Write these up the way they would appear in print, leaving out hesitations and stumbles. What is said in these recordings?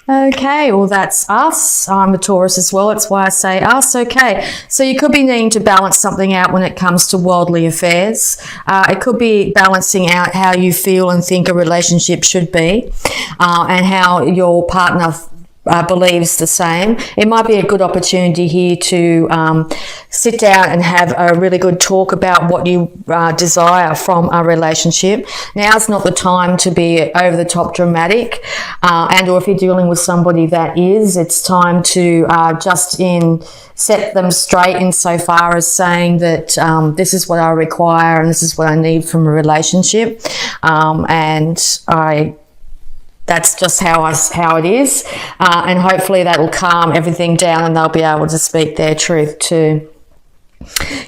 Okay, well, that's us. I'm a Taurus as well. That's why I say us. Okay, so you could be needing to balance something out when it comes to worldly affairs. It could be balancing out how you feel and think a relationship should be, and how your partner believes the same. It might be a good opportunity here to sit down and have a really good talk about what you desire from a relationship. Now's not the time to be over the top dramatic, and or if you're dealing with somebody that is, it's time to set them straight insofar as saying that this is what I require and this is what I need from a relationship, that's just how it is, and hopefully that will calm everything down and they'll be able to speak their truth too.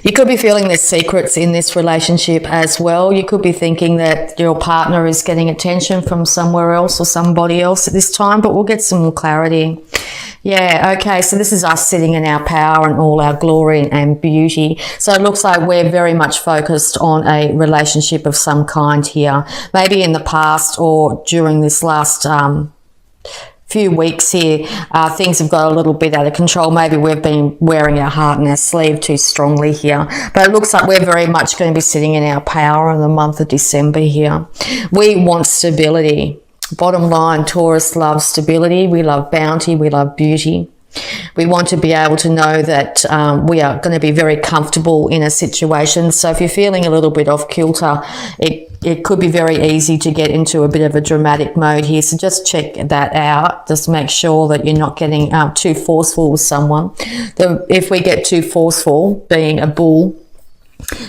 You could be feeling there's secrets in this relationship as well. You could be thinking that your partner is getting attention from somewhere else or somebody else at this time, but we'll get some more clarity. Yeah, okay, so this is us sitting in our power and all our glory and beauty. So it looks like we're very much focused on a relationship of some kind here. Maybe in the past or during this last few weeks here, things have got a little bit out of control. Maybe we've been wearing our heart in our sleeve too strongly here. But it looks like we're very much going to be sitting in our power in the month of December here. We want stability. Bottom line, Taurus loves stability. We love bounty. We love beauty. We want to be able to know that we are going to be very comfortable in a situation. So if you're feeling a little bit off kilter, it could be very easy to get into a bit of a dramatic mode here. So just check that out. Just make sure that you're not getting too forceful with someone. If we get too forceful, being a bull,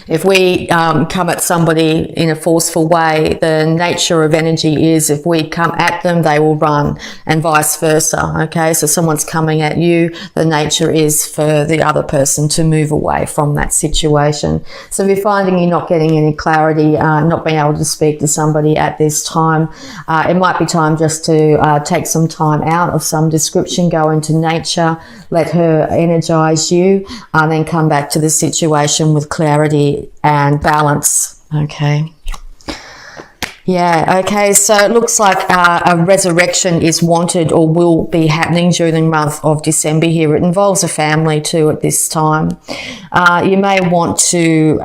if we come at somebody in a forceful way, the nature of energy is if we come at them, they will run, and vice versa. Okay, so someone's coming at you, the nature is for the other person to move away from that situation. So if you're finding you're not getting any clarity, not being able to speak to somebody at this time, it might be time just to take some time out of some description, go into nature, let her energize you, and then come back to the situation with clarity and balance. Okay. Yeah, okay, so it looks like a resurrection is wanted or will be happening during the month of December here. It involves a family too at this time. You may want to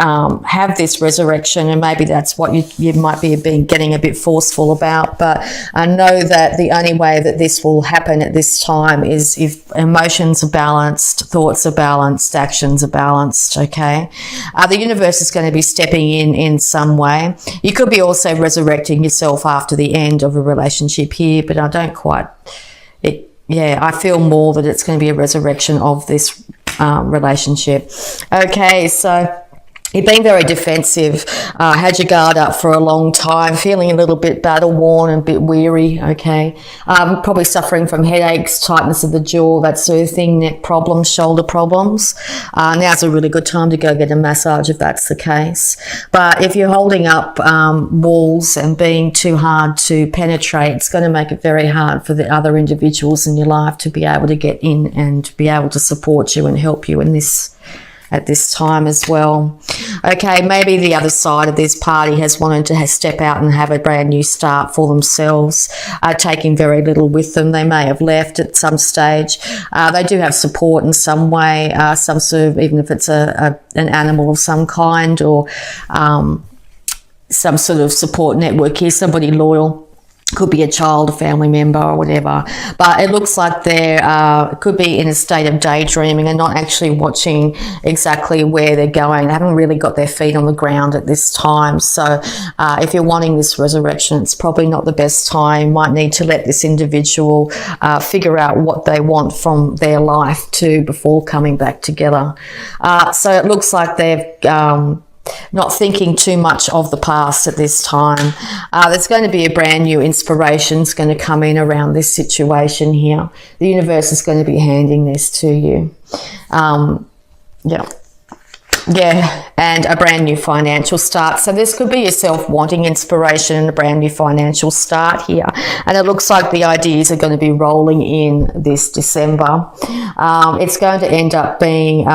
have this resurrection, and maybe that's what you might be getting a bit forceful about, but I know that the only way that this will happen at this time is if emotions are balanced, thoughts are balanced, actions are balanced, okay? The universe is going to be stepping in some way. You could be also resurrecting yourself after the end of a relationship here, but I don't quite I feel more that it's going to be a resurrection of this relationship. Okay, so you've been very defensive, had your guard up for a long time, feeling a little bit battle-worn and a bit weary, okay? Probably suffering from headaches, tightness of the jaw, that sort of thing, neck problems, shoulder problems. Now's a really good time to go get a massage if that's the case. But if you're holding up walls and being too hard to penetrate, it's going to make it very hard for the other individuals in your life to be able to get in and be able to support you and help you in this at this time as well. Okay, maybe the other side of this party has wanted to step out and have a brand new start for themselves, taking very little with them. They may have left at some stage. They do have support in some way, some sort of, even if it's an animal of some kind, or some sort of support network here, somebody loyal. Could be a child, a family member, or whatever. But it looks like they could be in a state of daydreaming and not actually watching exactly where they're going. They haven't really got their feet on the ground at this time. So if you're wanting this resurrection, it's probably not the best time. You might need to let this individual figure out what they want from their life too before coming back together. So it looks like they've not thinking too much of the past at this time. There's going to be a brand new inspiration that's going to come in around this situation here. The universe is going to be handing this to you. Yeah, and a brand new financial start. So this could be yourself wanting inspiration and a brand new financial start here. And it looks like the ideas are going to be rolling in this December. It's going to end up being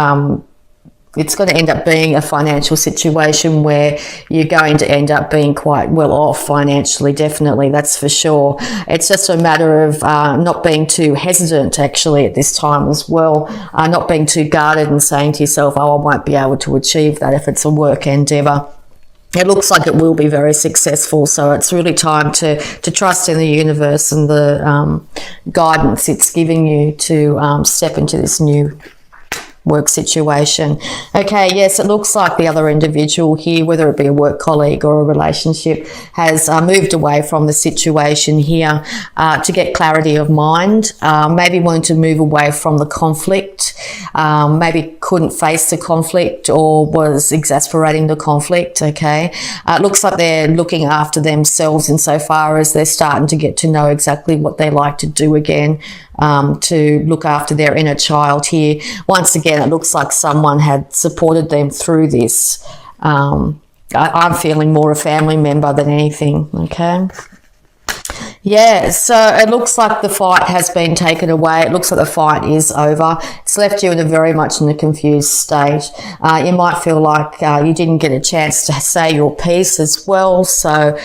it's going to end up being a financial situation where you're going to end up being quite well off financially, definitely, that's for sure. It's just a matter of not being too hesitant actually at this time as well, not being too guarded and saying to yourself, oh, I won't be able to achieve that if it's a work endeavour. It looks like it will be very successful, so it's really time to trust in the universe and the guidance it's giving you to step into this new work situation. Okay, yes, it looks like the other individual here, whether it be a work colleague or a relationship, has moved away from the situation here to get clarity of mind, maybe wanting to move away from the conflict, maybe couldn't face the conflict or was exasperating the conflict. Okay, it looks like they're looking after themselves insofar as they're starting to get to know exactly what they like to do again, to look after their inner child here. Once again, it looks like someone had supported them through this. I'm feeling more a family member than anything, okay? Yeah, so it looks like the fight has been taken away. It looks like the fight is over. It's left you in a very much in a confused state. You might feel like you didn't get a chance to say your piece as well. So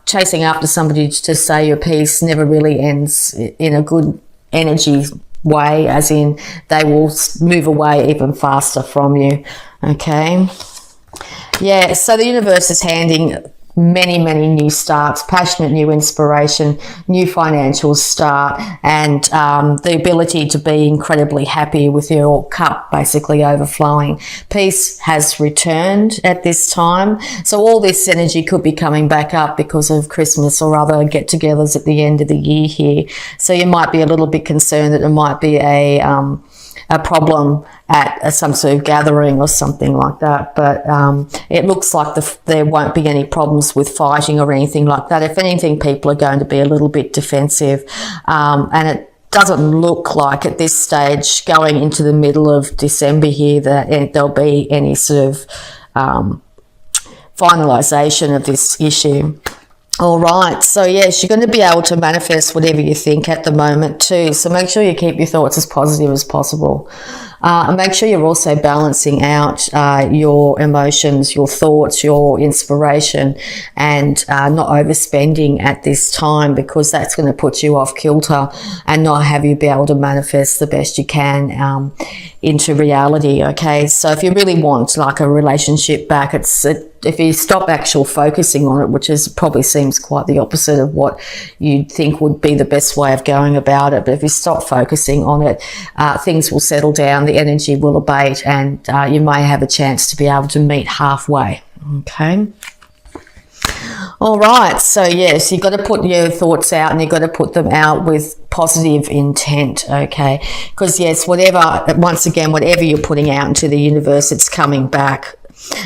chasing after somebody to say your piece never really ends in a good energy way, as in they will move away even faster from you. Okay. Yeah, so the universe is handing many new starts, passionate new inspiration, new financial start, and the ability to be incredibly happy with your cup basically overflowing. Peace has returned at this time, so all this energy could be coming back up because of Christmas or other get-togethers at the end of the year here. So you might be a little bit concerned that it might be a problem at some sort of gathering or something like that, but it looks like there won't be any problems with fighting or anything like that. If anything, people are going to be a little bit defensive, and it doesn't look like at this stage going into the middle of December here that there'll be any sort of finalisation of this issue. All right, so yes, you're going to be able to manifest whatever you think at the moment too. So make sure you keep your thoughts as positive as possible. And make sure you're also balancing out your emotions, your thoughts, your inspiration, and not overspending at this time, because that's going to put you off kilter and not have you be able to manifest the best you can into reality. Okay, so if you really want like a relationship back, if you stop actual focusing on it, which is probably seems quite the opposite of what you'd think would be the best way of going about it, but if you stop focusing on it, things will settle down, the energy will abate, and you may have a chance to be able to meet halfway. Okay. All right, so yes, you've got to put your thoughts out, and you've got to put them out with positive intent, okay? Because yes, once again, whatever you're putting out into the universe, it's coming back.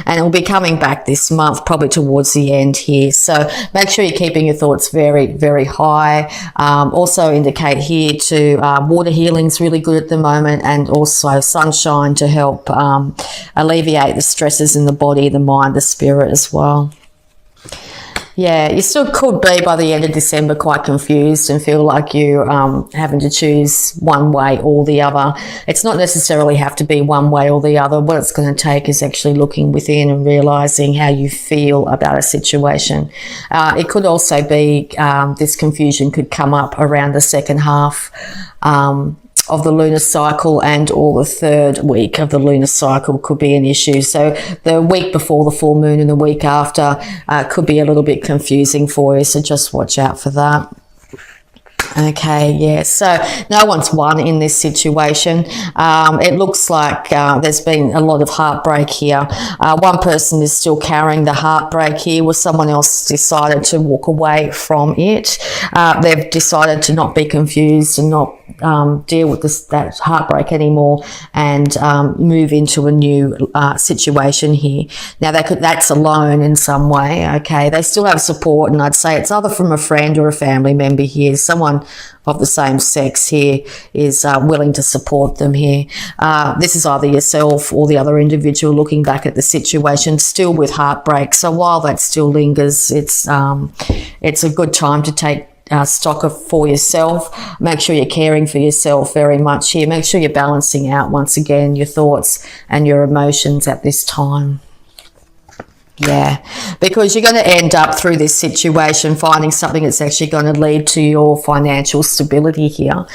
And it will be coming back this month, probably towards the end here. So make sure you're keeping your thoughts very high. Also indicate here to water healing is really good at the moment, and also sunshine to help alleviate the stresses in the body, the mind, the spirit as well. Yeah, you still could be by the end of December quite confused and feel like you having to choose one way or the other. It's not necessarily have to be one way or the other. What it's going to take is actually looking within and realising how you feel about a situation. It could also be this confusion could come up around the second half of the lunar cycle, and or the third week of the lunar cycle could be an issue. So the week before the full moon and the week after could be a little bit confusing for you, so just watch out for that. Okay, yeah, so no one's won in this situation. It looks like there's been a lot of heartbreak here. One person is still carrying the heartbreak here, where someone else decided to walk away from it. They've decided to not be confused and not deal with that heartbreak anymore, and move into a new situation here. Now that's alone in some way. Okay, they still have support, and I'd say it's either from a friend or a family member here. Someone of the same sex here is willing to support them here. This is either yourself or the other individual looking back at the situation still with heartbreak. So while that still lingers, it's a good time to take stock for yourself. Make sure you're caring for yourself very much here. Make sure you're balancing out, once again, your thoughts and your emotions at this time. Yeah, because you're going to end up through this situation finding something that's actually going to lead to your financial stability here.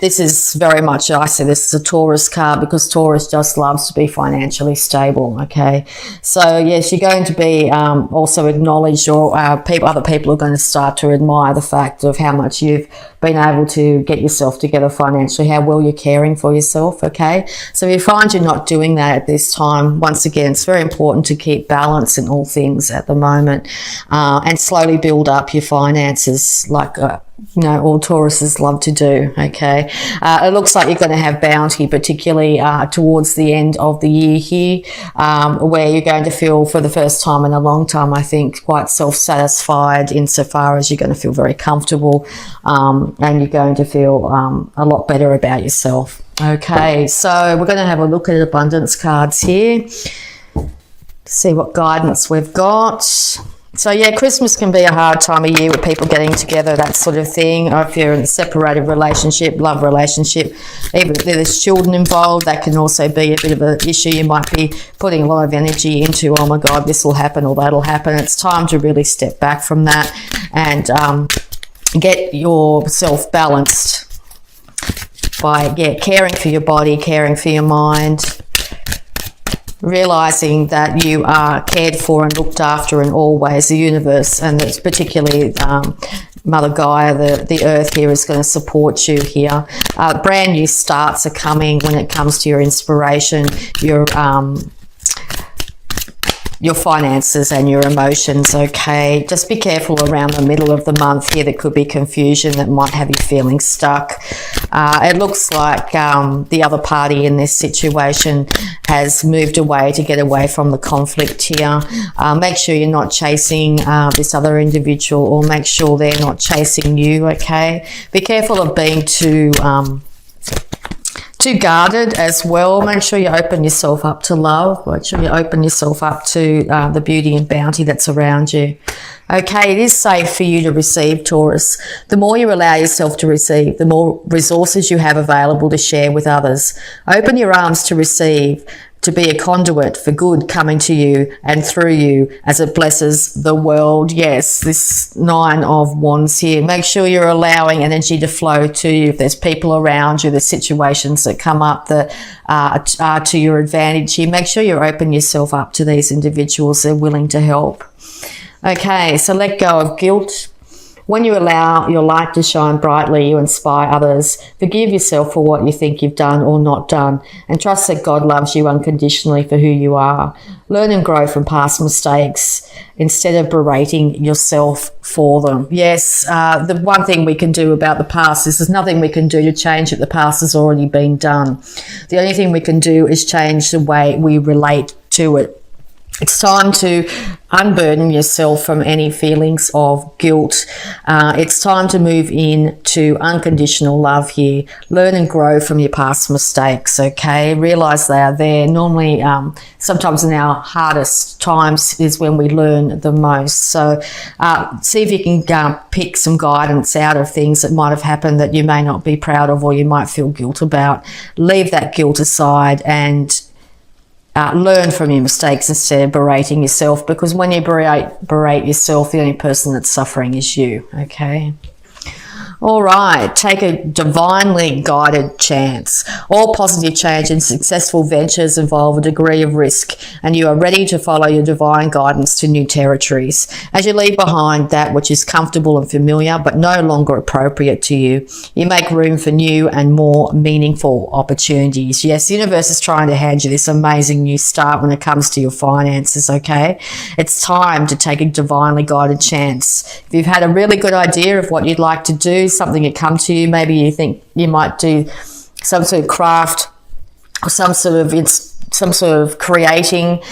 This is very much, I say this is a Taurus card, because Taurus just loves to be financially stable, okay? So, yes, you're going to be also acknowledged, or other people are going to start to admire the fact of how much you've been able to get yourself together financially, how well you're caring for yourself, okay? So if you find you're not doing that at this time, once again, it's very important to keep balance in all things at the moment, and slowly build up your finances like all Tauruses love to do, okay? It looks like you're going to have bounty, particularly towards the end of the year here, where you're going to feel, for the first time in a long time, I think, quite self-satisfied, insofar as you're going to feel very comfortable, and you're going to feel a lot better about yourself. Okay, so we're going to have a look at abundance cards here, see what guidance we've got. So, yeah, Christmas can be a hard time of year with people getting together, that sort of thing. Or if you're in a separated relationship, love relationship, even if there's children involved, that can also be a bit of an issue. You might be putting a lot of energy into, oh, my God, this will happen or that'll happen. It's time to really step back from that and get yourself balanced by, caring for your body, caring for your mind, realizing that you are cared for and looked after in all ways. The universe, and it's particularly Mother Gaia, the earth here, is going to support you here. Brand new starts are coming when it comes to your inspiration, your finances and your emotions, okay? Just be careful around the middle of the month here. There could be confusion that might have you feeling stuck. It looks like the other party in this situation has moved away to get away from the conflict here. Make sure you're not chasing this other individual, or make sure they're not chasing you, okay? Be careful of being too guarded as well. Make sure you open yourself up to love. Make sure you open yourself up to the beauty and bounty that's around you. Okay, it is safe for you to receive, Taurus. The more you allow yourself to receive, the more resources you have available to share with others. Open your arms to receive, to be a conduit for good coming to you and through you as it blesses the world. Yes, this 9 of Wands here. Make sure you're allowing energy to flow to you. If there's people around you, the situations that come up that are to your advantage here, make sure you open yourself up to these individuals. They're willing to help. Okay, so let go of guilt. When you allow your light to shine brightly, you inspire others. Forgive yourself for what you think you've done or not done, and trust that God loves you unconditionally for who you are. Learn and grow from past mistakes instead of berating yourself for them. Yes, the one thing we can do about the past is there's nothing we can do to change it. The past has already been done. The only thing we can do is change the way we relate to it. It's time to unburden yourself from any feelings of guilt. It's time to move into unconditional love here. Learn and grow from your past mistakes, okay? Realize they are there. Normally, sometimes in our hardest times is when we learn the most. So see if you can pick some guidance out of things that might have happened that you may not be proud of, or you might feel guilt about. Leave that guilt aside and learn from your mistakes instead of berating yourself, because when you berate yourself, the only person that's suffering is you, okay? All right, take a divinely guided chance. All positive change and successful ventures involve a degree of risk, and you are ready to follow your divine guidance to new territories. As you leave behind that which is comfortable and familiar but no longer appropriate to you, you make room for new and more meaningful opportunities. Yes, the universe is trying to hand you this amazing new start when it comes to your finances, okay? It's time to take a divinely guided chance. If you've had a really good idea of what you'd like to do, something had come to you, maybe you think you might do some sort of craft or some sort of some sort of creating.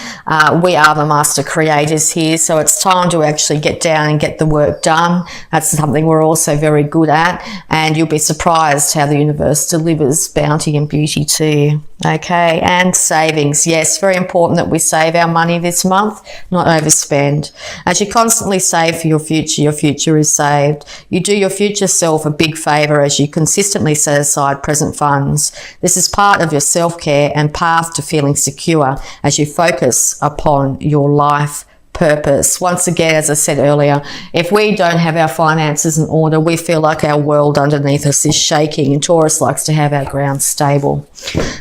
We are the master creators here, so it's time to actually get down and get the work done. That's something we're also very good at, and you'll be surprised how the universe delivers bounty and beauty to you. Okay, and savings. Yes, very important that we save our money this month, not overspend. As you constantly save for your future is saved. You do your future self a big favour as you consistently set aside present funds. This is part of your self-care and path to feeling secure as you focus upon your life purpose. Once again, as I said earlier, if we don't have our finances in order, we feel like our world underneath us is shaking, and Taurus likes to have our ground stable.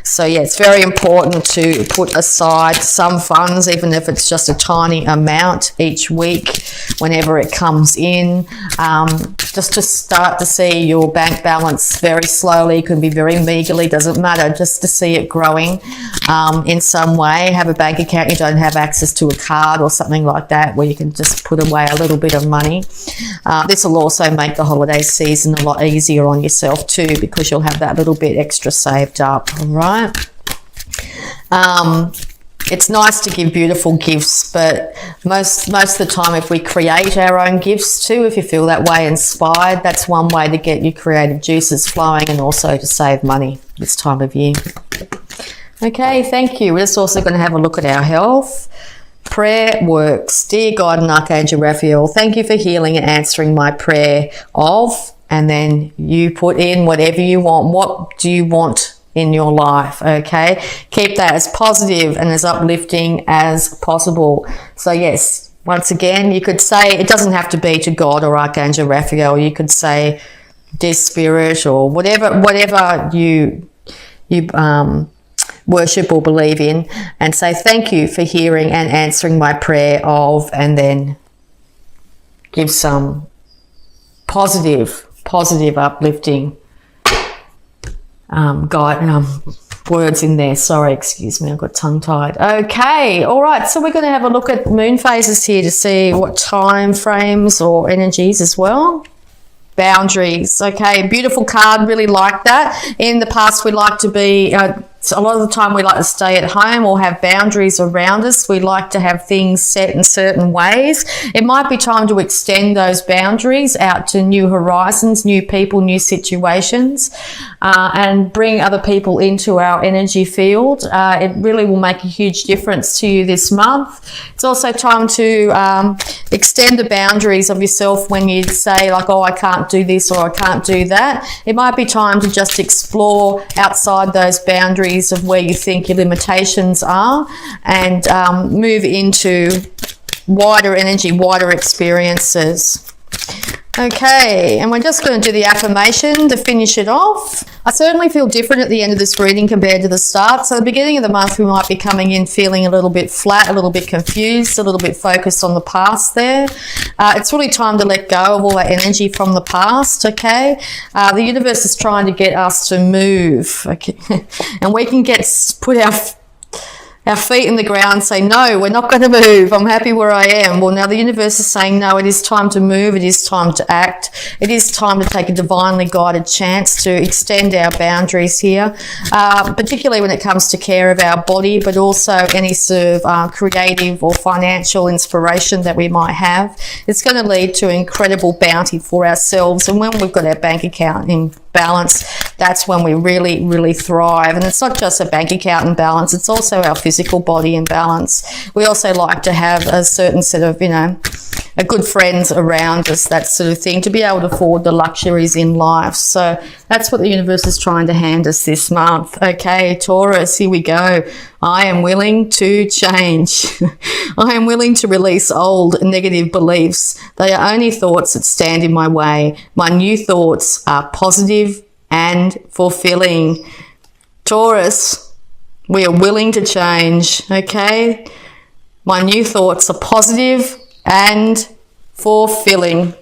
So yeah, it's very important to put aside some funds, even if it's just a tiny amount each week whenever it comes in, just to start to see your bank balance very slowly. It can be very meagerly, doesn't matter, just to see it growing in some way. Have a bank account, you don't have access to a card or something like that where you can just put away a little bit of money. This will also make the holiday season a lot easier on yourself too, because you'll have that little bit extra saved up. All right. It's nice to give beautiful gifts, but most of the time, if we create our own gifts too, if you feel that way inspired, that's one way to get your creative juices flowing and also to save money this time of year. Okay, thank you. We're just also going to have a look at our health. Prayer works. Dear God and Archangel Raphael, thank you for healing and answering my prayer of, and then you put in whatever you want. What do you want in your life? Okay, keep that as positive and as uplifting as possible. So yes, once again, you could say, it doesn't have to be to God or Archangel Raphael. You could say, dear Spirit, or whatever you worship or believe in, and say thank you for hearing and answering my prayer of, and then give some positive uplifting words in there. Sorry, excuse me, I got tongue tied. Okay, all right, so we're going to have a look at moon phases here to see what time frames or energies as well. Boundaries. Okay, beautiful card, really like that. In the past, we like to be a lot of the time we like to stay at home or have boundaries around us. We like to have things set in certain ways. It might be time to extend those boundaries out to new horizons, new people, new situations, and bring other people into our energy field. It really will make a huge difference to you this month. It's also time to extend the boundaries of yourself when you say like, oh, I can't do this or I can't do that. It might be time to just explore outside those boundaries of where you think your limitations are, and move into wider energy, wider experiences. Okay, and we're just going to do the affirmation to finish it off. I certainly feel different at the end of this reading compared to the start. So at the beginning of the month, we might be coming in feeling a little bit flat, a little bit confused, a little bit focused on the past there. It's really time to let go of all that energy from the past, okay? The universe is trying to get us to move, okay? And we can put our feet in the ground, say, no, we're not going to move. I'm happy where I am. Well, now the universe is saying, no, it is time to move. It is time to act. It is time to take a divinely guided chance to extend our boundaries here, particularly when it comes to care of our body, but also any sort of creative or financial inspiration that we might have. It's going to lead to incredible bounty for ourselves. And when we've got our bank account in balance, that's when we really, really thrive. And it's not just a bank account in balance, it's also our physical body in balance. We also like to have a certain set of, a good friends around us, that sort of thing, to be able to afford the luxuries in life. So that's what the universe is trying to hand us this month. Okay, Taurus, here we go. I am willing to change. I am willing to release old negative beliefs. They are only thoughts that stand in my way. My new thoughts are positive and fulfilling. Taurus, we are willing to change, okay? My new thoughts are positive and fulfilling.